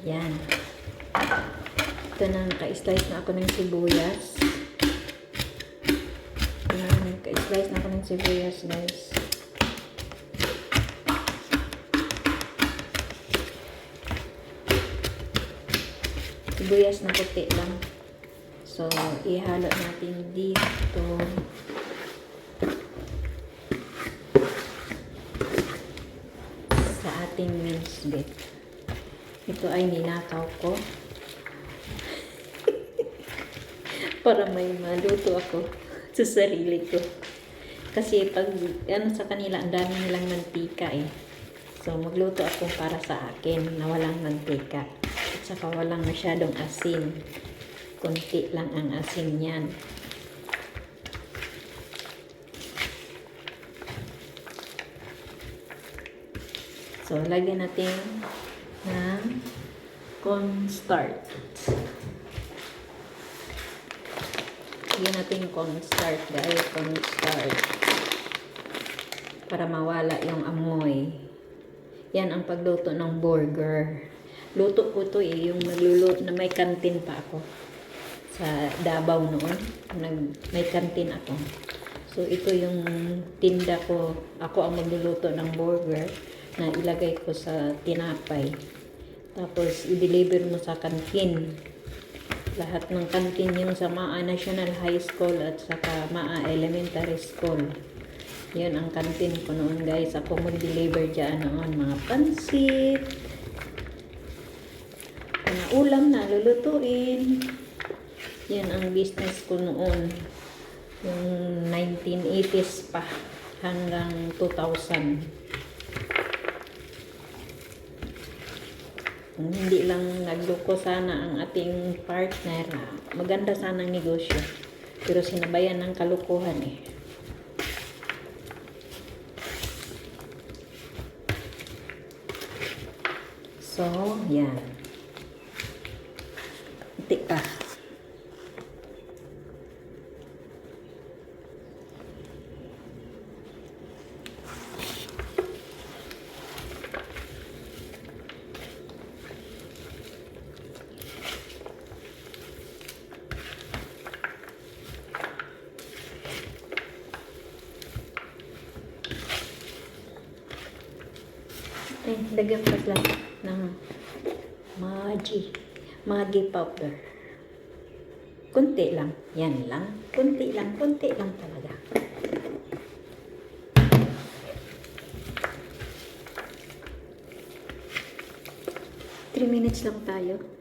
Yan. Ito na, naka-slice na ako ng sibuyas. Naka-slice na ako ng sibuyas, guys. Sibuyas na puti lang. So, ihalo natin dito. Sa ating minced beef. Ito ay ninakaw ko. Para may maluto ako sa sarili ko. Kasi pag sa kanila, ang dami nilang mantika eh. So, magluto ako para sa akin na walang mantika. At saka walang masyadong asin. Kunti lang ang asin yan. So, lagyan natin ng cornstarch. Lagyan natin cornstarch dahil cornstarch. Para mawala yung amoy. Yan ang pagluto ng burger. Luto ko to eh, yung nagluluto na may kantin pa ako. Sa Davao noon, may kantin ako. So, ito yung tinda ko. Ako ang magluluto ng burger na ilagay ko sa tinapay. Tapos, i-deliver mo sa kantin. Lahat ng kantin yung sa MAA National High School at saka MAA Elementary School. Yun ang kantin ko noon, guys. Ako mag-deliver dyan noon. Mga pansit. Mga ulam na lulutuin. Yan ang business ko noon. Yung 1980s pa hanggang 2000. Hindi lang nagloko sana ang ating partner. Maganda sana ang negosyo. Pero sinabayan ng kalukuhan eh. So, yan. Itik pa. Lagyan pa lang ng Maggi powder. Kunti lang. Yan lang. Kunti lang talaga. 3 minutes lang tayo.